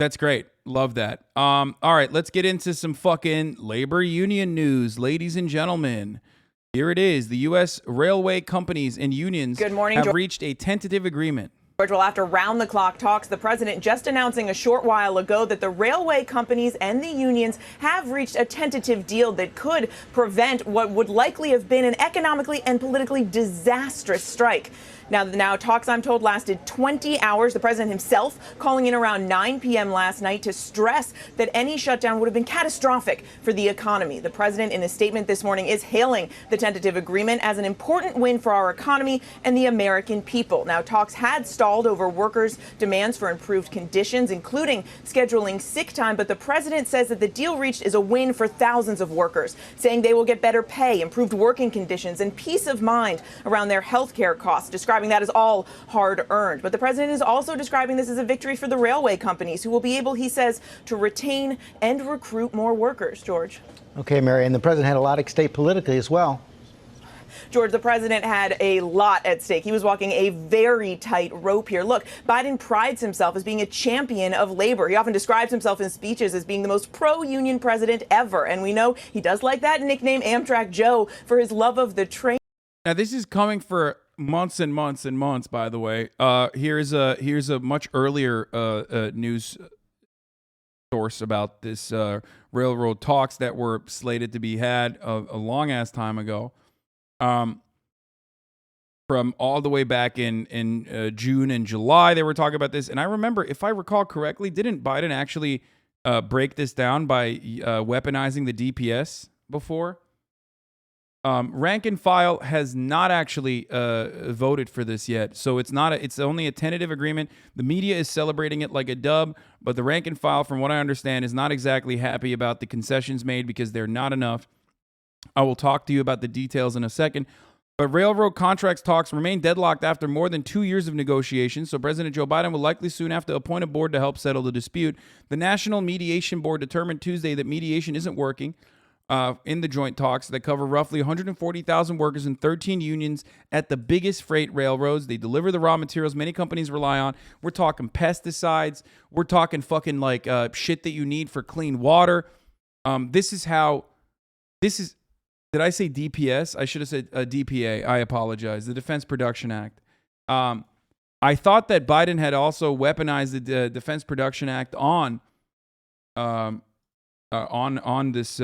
That's great. Love that. All right, let's get into some fucking labor union news, ladies and gentlemen. Here it is. The U.S. railway companies and unions Good morning, have George. reached a tentative agreement. Well, after round-the-clock talks, the president just announcing a short while ago that the railway companies and the unions have reached a tentative deal that could prevent what would likely have been an economically and politically disastrous strike. Now, talks, I'm told, lasted 20 hours. The president himself calling in around 9 p.m. last night to stress that any shutdown would have been catastrophic for the economy. The president, in a statement this morning, is hailing the tentative agreement as an important win for our economy and the American people. Now, talks had stalled over workers' demands for improved conditions, including scheduling sick time, but the president says that the deal reached is a win for thousands of workers, saying they will get better pay, improved working conditions, and peace of mind around their health care costs, describing that as all hard-earned. But the president is also describing this as a victory for the railway companies, who will be able, he says, to retain and recruit more workers. George. Okay, Mary, and the president had a lot at stake politically as well. George, the president had a lot at stake. He was walking a very tight rope here. Look, Biden prides himself as being a champion of labor. He often describes himself in speeches as being the most pro-union president ever. And we know he does like that nickname, Amtrak Joe, for his love of the train. Now, this is coming for months and months and months, by the way. Here's a much earlier news source about this railroad talks that were slated to be had a long-ass time ago. From all the way back in June and July, they were talking about this. And I remember, if I recall correctly, didn't Biden actually break this down by weaponizing the DPS before? Rank and file has not actually voted for this yet, so it's only a tentative agreement. The media is celebrating it like a dub, but the rank and file, from what I understand, is not exactly happy about the concessions made because they're not enough. I will talk to you about the details in a second. But railroad contracts talks remain deadlocked after more than 2 years of negotiations, so President Joe Biden will likely soon have to appoint a board to help settle the dispute. The National Mediation Board determined Tuesday that mediation isn't working in the joint talks that cover roughly 140,000 workers and 13 unions at the biggest freight railroads. They deliver the raw materials many companies rely on. We're talking pesticides. We're talking fucking like shit that you need for clean water. Did I say DPS? I should have said DPA. I apologize. The Defense Production Act. I thought that Biden had also weaponized the Defense Production Act on this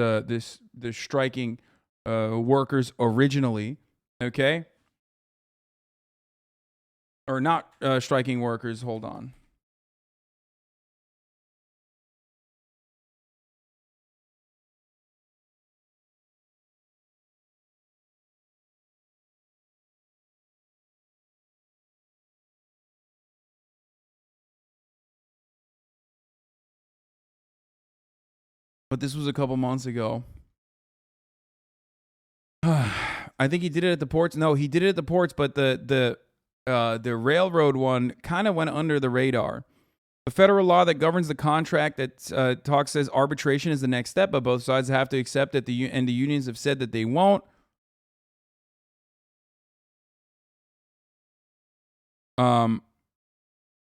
striking workers originally. Okay, or not striking workers. Hold on. But this was a couple months ago. I think he did it at the ports. No, he did it at the ports, but the railroad one kind of went under the radar. The federal law that governs the contract that talks says arbitration is the next step, but both sides have to accept that the unions have said that they won't.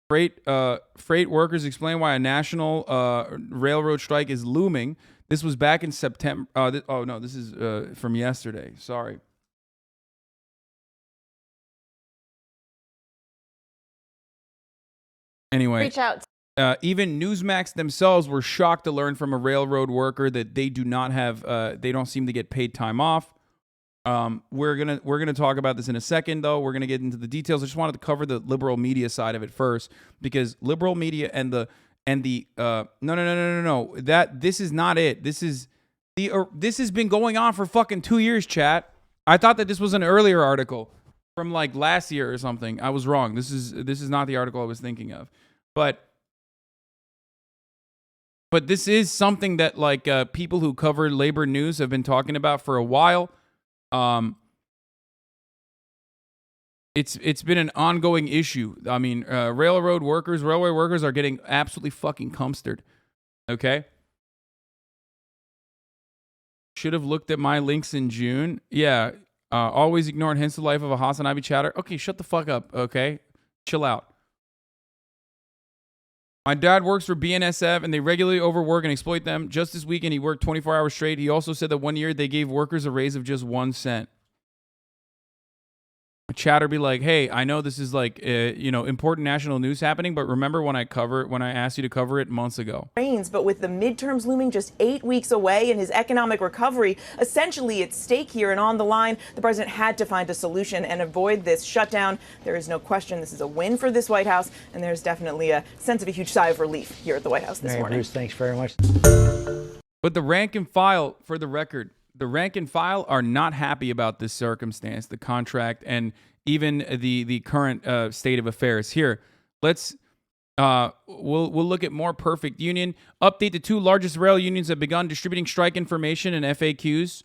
Freight workers explain why a national railroad strike is looming. This was back in September. This is from yesterday. Sorry. Anyway, reach out. Even Newsmax themselves were shocked to learn from a railroad worker that they do not have. They don't seem to get paid time off. We're gonna talk about this in a second, though. We're gonna get into the details. I just wanted to cover the liberal media side of it first, because liberal media and the no. That this is not it. This has been going on for fucking 2 years, chat. I thought that this was an earlier article from like last year or something. I was wrong. This is not the article I was thinking of, but this is something that like people who cover labor news have been talking about for a while. It's been an ongoing issue. I mean, railway workers are getting absolutely fucking cumstered. Okay. Should have looked at my links in June. Yeah. Always ignored hints of life of a HasanAbi chatter. Okay, shut the fuck up. Okay, chill out. My dad works for BNSF, and they regularly overwork and exploit them. Just this weekend, he worked 24 hours straight. He also said that one year they gave workers a raise of just 1 cent. Chatter be like, hey, I know this is like, important national news happening, but remember when I asked you to cover it months ago. But with the midterms looming just 8 weeks away and his economic recovery essentially at stake here and on the line, the president had to find a solution and avoid this shutdown. There is no question this is a win for this White House, and there's definitely a sense of a huge sigh of relief here at the White House this morning. Bruce, thanks very much. But the rank and file, for the record, the rank and file are not happy about this circumstance, the contract, and even the current state of affairs. Here, let's we'll look at more perfect union. Update: the two largest rail unions have begun distributing strike information and FAQs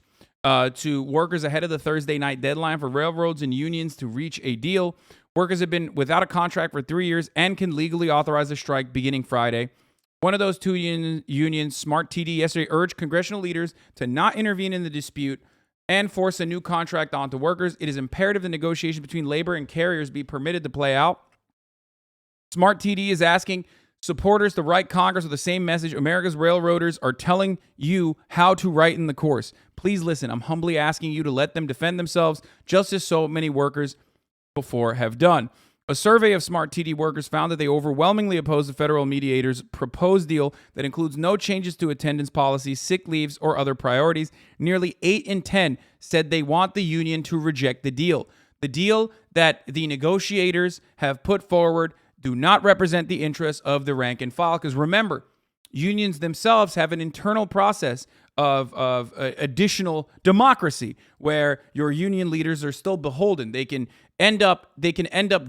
to workers ahead of the Thursday night deadline for railroads and unions to reach a deal. Workers have been without a contract for 3 years and can legally authorize a strike beginning Friday. One of those two unions, Smart TD, yesterday urged congressional leaders to not intervene in the dispute and force a new contract onto workers. It is imperative the negotiations between labor and carriers be permitted to play out. Smart TD is asking supporters to write Congress with the same message. America's railroaders are telling you how to write in the course. Please listen. I'm humbly asking you to let them defend themselves, just as so many workers before have done. A survey of Smart TD workers found that they overwhelmingly oppose the federal mediator's proposed deal that includes no changes to attendance policies, sick leaves, or other priorities. Nearly 8 in 10 said they want the union to reject the deal. The deal that the negotiators have put forward do not represent the interests of the rank and file. Because remember, unions themselves have an internal process of additional democracy where your union leaders are still beholden. They can end up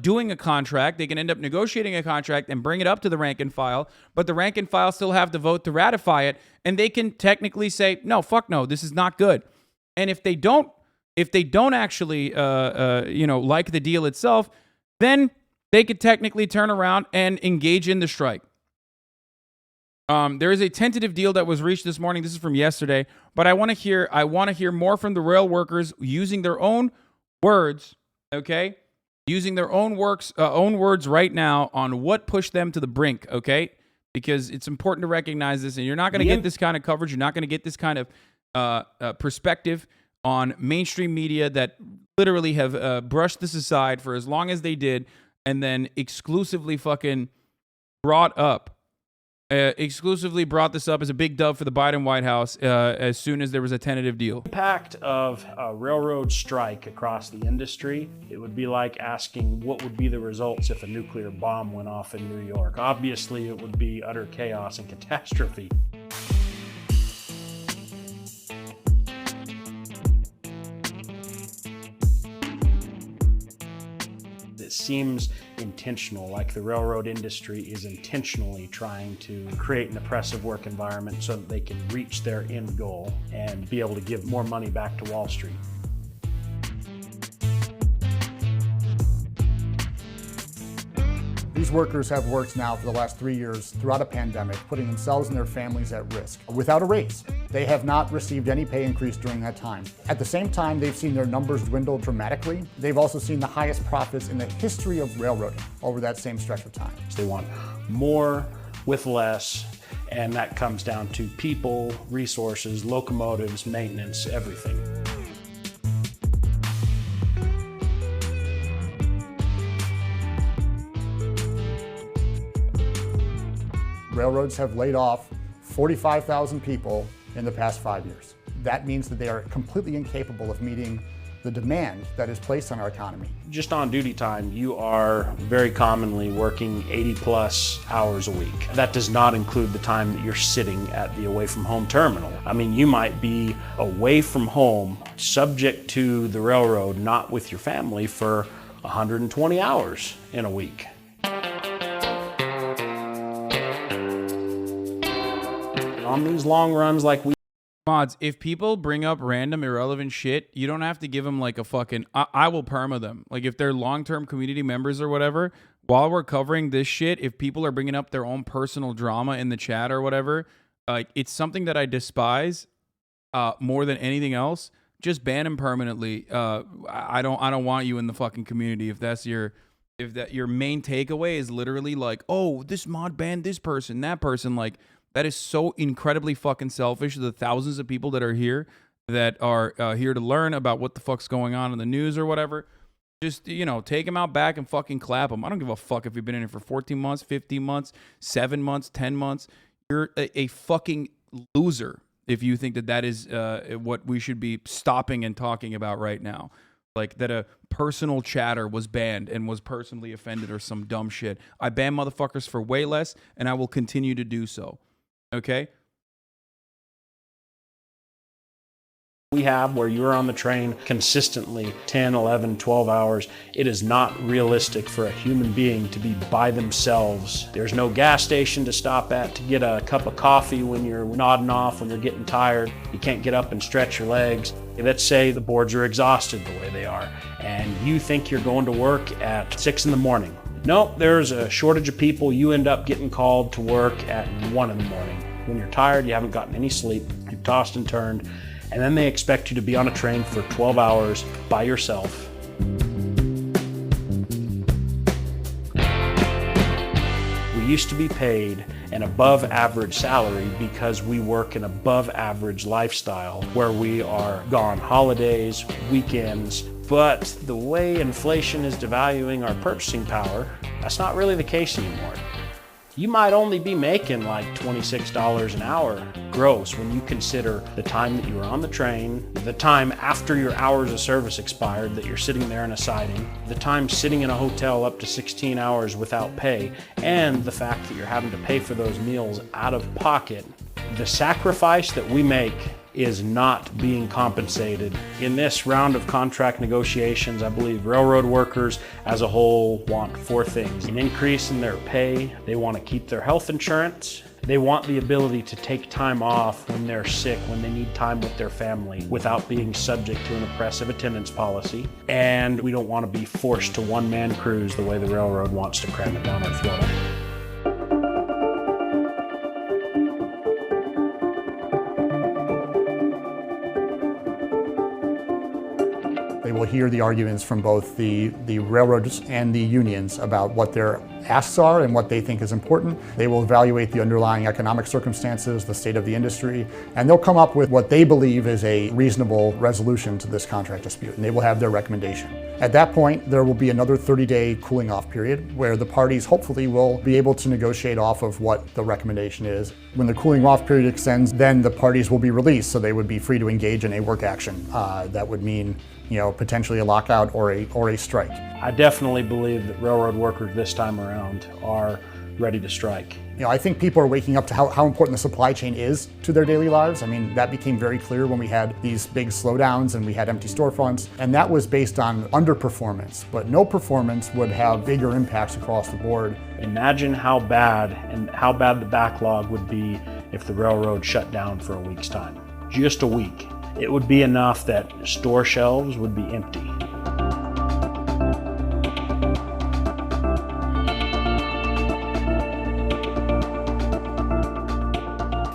doing a contract. They can end up negotiating a contract and bring it up to the rank and file, but the rank and file still have to vote to ratify it. And they can technically say, no, fuck no, this is not good. And if they don't actually, like the deal itself, then they could technically turn around and engage in the strike. There is a tentative deal that was reached this morning. This is from yesterday, but I want to hear more from the rail workers using their own words. Okay, using their own words right now on what pushed them to the brink. Okay, because it's important to recognize this, and you're not going to get this kind of coverage. You're not going to get this kind of perspective on mainstream media that literally have brushed this aside for as long as they did, and then exclusively brought this up as a big dub for the Biden White House as soon as there was a tentative deal. Impact of a railroad strike across the industry, it would be like asking what would be the results if a nuclear bomb went off in New York. Obviously, it would be utter chaos and catastrophe. It seems intentional, like the railroad industry is intentionally trying to create an oppressive work environment so that they can reach their end goal and be able to give more money back to Wall Street. These workers have worked now for the last 3 years throughout a pandemic, putting themselves and their families at risk without a raise. They have not received any pay increase during that time. At the same time, they've seen their numbers dwindle dramatically. They've also seen the highest profits in the history of railroading over that same stretch of time. They want more with less, and that comes down to people, resources, locomotives, maintenance, everything. Railroads have laid off 45,000 people in the past 5 years. That means that they are completely incapable of meeting the demand that is placed on our economy. Just on duty time, you are very commonly working 80+ hours a week. That does not include the time that you're sitting at the away from home terminal. I mean, you might be away from home, subject to the railroad, not with your family, for 120 hours in a week. On these long runs like we Mods, if people bring up random irrelevant shit, you don't have to give them like a fucking I will perma them. Like if they're long-term community members or whatever, while we're covering this shit, if people are bringing up their own personal drama in the chat or whatever, it's something that I despise more than anything else. Just ban them permanently. I don't want you in the fucking community if that's your if that your main takeaway is literally like, oh, this mod banned this person, that person, like that is so incredibly fucking selfish. The thousands of people that are here that are here to learn about what the fuck's going on in the news or whatever. Just, take them out back and fucking clap them. I don't give a fuck if you've been in here for 14 months, 15 months, 7 months, 10 months. You're a fucking loser if you think that is what we should be stopping and talking about right now. Like that a personal chatter was banned and was personally offended or some dumb shit. I ban motherfuckers for way less, and I will continue to do so. Okay? We have where you're on the train consistently 10, 11, 12 hours. It is not realistic for a human being to be by themselves. There's no gas station to stop at to get a cup of coffee when you're nodding off, when you're getting tired. You can't get up and stretch your legs. Let's say the boards are exhausted the way they are, and you think you're going to work at 6 in the morning. Nope, there's a shortage of people. You end up getting called to work at 1 in the morning. When you're tired, you haven't gotten any sleep, you've tossed and turned, and then they expect you to be on a train for 12 hours by yourself. We used to be paid an above average salary because we work an above average lifestyle where we are gone holidays, weekends, but the way inflation is devaluing our purchasing power, that's not really the case anymore. You might only be making like $26 an hour gross when you consider the time that you were on the train, the time after your hours of service expired that you're sitting there in a siding, the time sitting in a hotel up to 16 hours without pay, and the fact that you're having to pay for those meals out of pocket. The sacrifice that we make is not being compensated. In this round of contract negotiations, I believe railroad workers as a whole want 4 things. An increase in their pay, they want to keep their health insurance, they want the ability to take time off when they're sick, when they need time with their family without being subject to an oppressive attendance policy, and we don't want to be forced to one-man crews the way the railroad wants to cram it down our throat. They will hear the arguments from both the railroads and the unions about what their asks are and what they think is important. They will evaluate the underlying economic circumstances, the state of the industry, and they'll come up with what they believe is a reasonable resolution to this contract dispute, and they will have their recommendation. At that point, there will be another 30-day cooling off period where the parties hopefully will be able to negotiate off of what the recommendation is. When the cooling off period extends, then the parties will be released, so they would be free to engage in a work action. That would mean potentially a lockout or a strike. I definitely believe that railroad workers this time around are ready to strike. I think people are waking up to how important the supply chain is to their daily lives. I mean, that became very clear when we had these big slowdowns and we had empty storefronts, and that was based on underperformance. But no performance would have bigger impacts across the board. Imagine how bad the backlog would be if the railroad shut down for a week's time. Just a week. It would be enough that store shelves would be empty.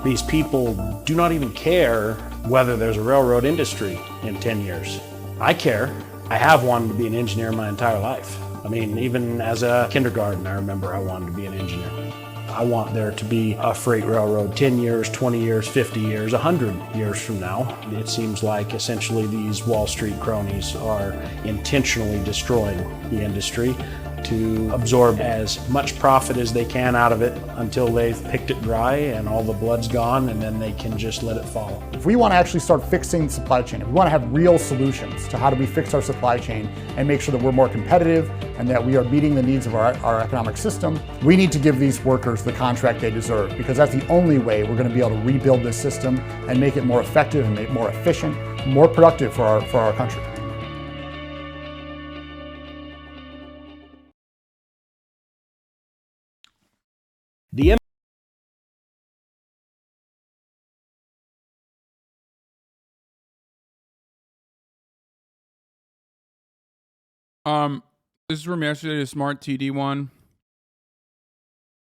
These people do not even care whether there's a railroad industry in 10 years. I care. I have wanted to be an engineer my entire life. I mean, even as a kindergarten, I remember I wanted to be an engineer. I want there to be a freight railroad 10 years, 20 years, 50 years, 100 years from now. It seems like essentially these Wall Street cronies are intentionally destroying the industry to absorb as much profit as they can out of it until they've picked it dry and all the blood's gone, and then they can just let it fall. If we want to actually start fixing the supply chain, if we want to have real solutions to how do we fix our supply chain and make sure that we're more competitive and that we are meeting the needs of our economic system, we need to give these workers the contract they deserve, because that's the only way we're going to be able to rebuild this system and make it more effective and make it more efficient, more productive for our country. This is from yesterday, the Smart TD one.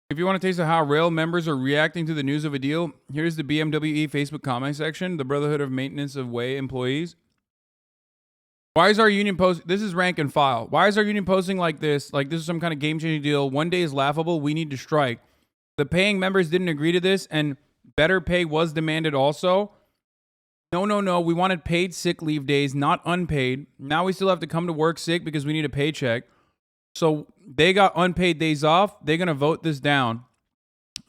If you want to taste of how rail members are reacting to the news of a deal, here's the BMWE Facebook comment section, the Brotherhood of Maintenance of Way employees. Why is our union post? This is rank and file. Why is our union posting like this? Like this is some kind of game-changing deal. One day is laughable. We need to strike. The paying members didn't agree to this, and better pay was demanded also. No. We wanted paid sick leave days, not unpaid. Now we still have to come to work sick because we need a paycheck. So they got unpaid days off. They're going to vote this down.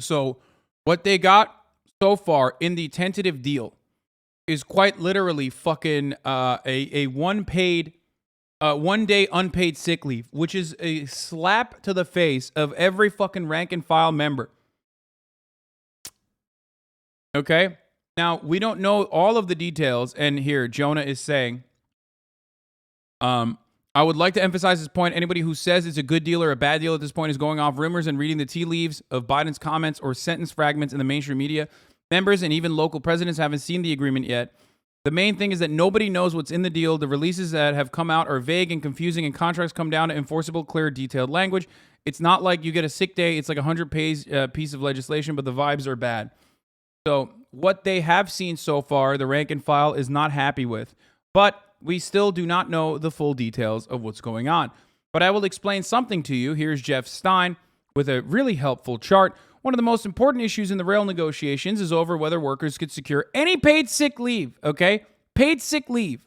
So what they got so far in the tentative deal is quite literally fucking a one day unpaid sick leave, which is a slap to the face of every fucking rank and file member. Okay? Now, we don't know all of the details, and here, Jonah is saying, I would like to emphasize this point. Anybody who says it's a good deal or a bad deal at this point is going off rumors and reading the tea leaves of Biden's comments or sentence fragments in the mainstream media. Members and even local presidents haven't seen the agreement yet. The main thing is that nobody knows what's in the deal. The releases that have come out are vague and confusing, and contracts come down to enforceable, clear, detailed language. It's not like you get a sick day. It's like a 100-page piece of legislation, but the vibes are bad. So what they have seen so far, the rank and file is not happy with. But we still do not know the full details of what's going on. But I will explain something to you. Here's Jeff Stein with a really helpful chart. One of the most important issues in the rail negotiations is over whether workers could secure any paid sick leave, okay? Paid sick leave.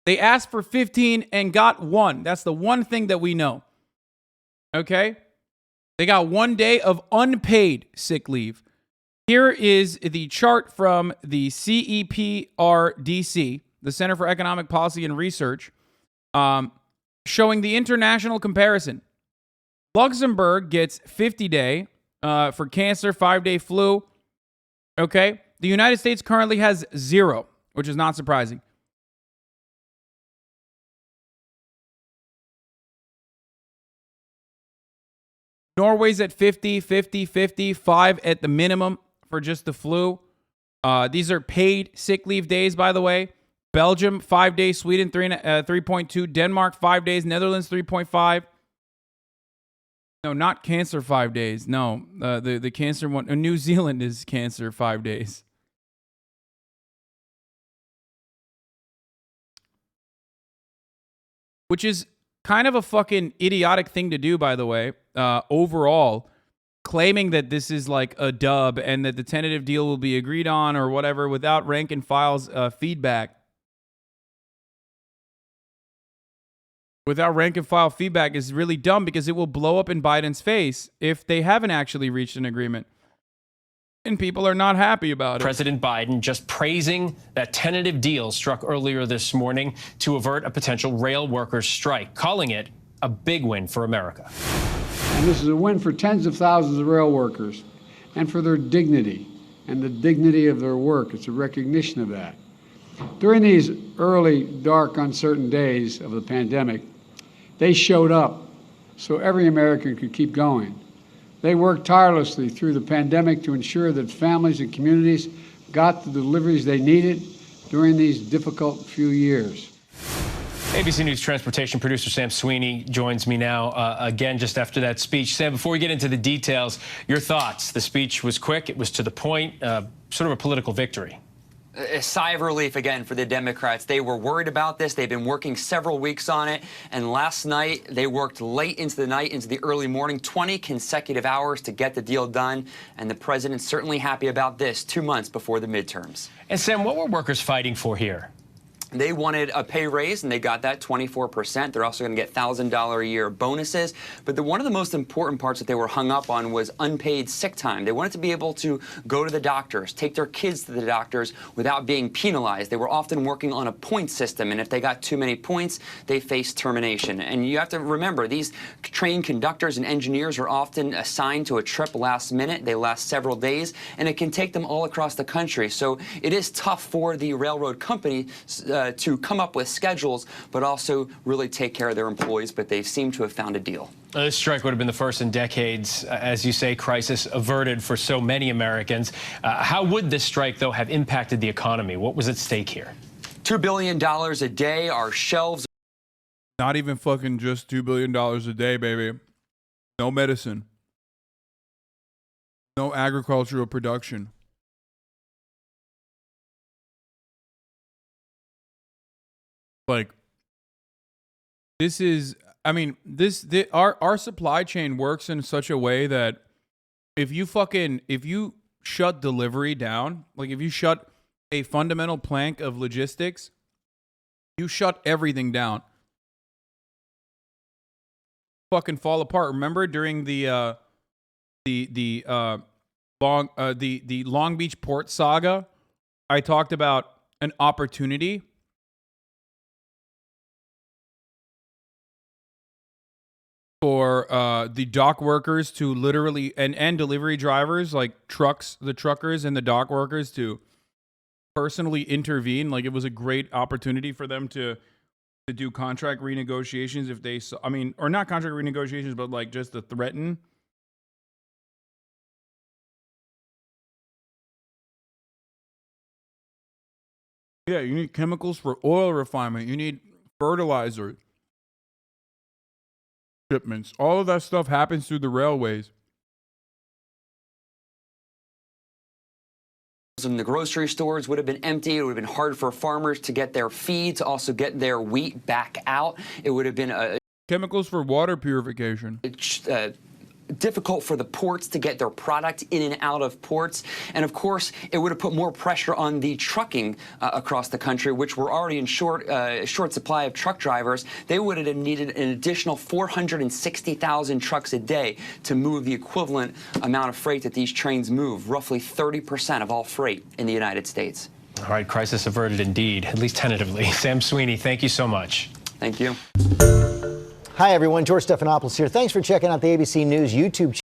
They asked for 15 and got 1. That's the one thing that we know, okay? They got 1 day of unpaid sick leave. Here is the chart from the CEPRDC, the Center for Economic Policy and Research, showing the international comparison. Luxembourg gets 50-day for cancer, 5-day flu. Okay? The United States currently has 0, which is not surprising. Norway's at 50, 50, 50, 5 at the minimum for just the flu. These are paid sick leave days, by the way. Belgium, 5 days. Sweden, 3.2. Denmark, 5 days. Netherlands, 3.5. No, not cancer 5 days. No, the cancer one. New Zealand is cancer 5 days. Which is kind of a fucking idiotic thing to do, by the way. Overall, claiming that this is like a dub and that the tentative deal will be agreed on or whatever without rank and file's feedback. Without rank and file feedback is really dumb because it will blow up in Biden's face if they haven't actually reached an agreement. And people are not happy about it. President Biden just praising that tentative deal struck earlier this morning to avert a potential rail workers' strike, calling it a big win for America. And this is a win for tens of thousands of rail workers and for their dignity and the dignity of their work. It's a recognition of that. During these early, dark, uncertain days of the pandemic, they showed up so every American could keep going. They worked tirelessly through the pandemic to ensure that families and communities got the deliveries they needed during these difficult few years. ABC News transportation producer Sam Sweeney joins me now again just after that speech. Sam, before we get into the details, your thoughts. The speech was quick. It was to the point, sort of a political victory. A sigh of relief again for the Democrats. They were worried about this. They've been working several weeks on it. And last night, they worked late into the night, into the early morning, 20 consecutive hours to get the deal done. And the president's certainly happy about this 2 months before the midterms. And Sam, what were workers fighting for here? They wanted a pay raise, and they got that 24%. They're also going to get $1,000 a year bonuses. But one of the most important parts that they were hung up on was unpaid sick time. They wanted to be able to go to the doctors, take their kids to the doctors without being penalized. They were often working on a point system, and if they got too many points, they faced termination. And you have to remember, these train conductors and engineers are often assigned to a trip last minute. They last several days, and it can take them all across the country. So it is tough for the railroad company to come up with schedules, but also really take care of their employees. But they seem to have found a deal. This strike would have been the first in decades, as you say, crisis averted for so many Americans. How would this strike, though, have impacted the economy? What was at stake here? $2 billion a day. Our shelves. Not even fucking just $2 billion a day, baby. No medicine. No agricultural production. Like, this is, I mean, our supply chain works in such a way that if you shut delivery down, like if you shut a fundamental plank of logistics, you shut everything down. Fucking fall apart. Remember during the Long Beach port saga, I talked about an opportunity for the dock workers to literally and delivery drivers, like the truckers and the dock workers, to personally intervene. Like, it was a great opportunity for them to do contract renegotiations if they saw, I mean, or not contract renegotiations, but like just to threaten. Yeah, you need chemicals for oil refinement. You need fertilizer shipments. All of that stuff happens through the railways. In the grocery stores would have been empty. It would have been hard for farmers to get their feed, to also get their wheat back out. It would have been chemicals for water purification. Difficult for the ports to get their product in and out of ports. And of course, it would have put more pressure on the trucking across the country, which were already in short supply of truck drivers. They would have needed an additional 460,000 trucks a day to move the equivalent amount of freight that these trains move, roughly 30% of all freight in the United States. All right, crisis averted indeed, at least tentatively. Sam Sweeney, thank you so much. Thank you. Hi, everyone. George Stephanopoulos here. Thanks for checking out the ABC News YouTube channel.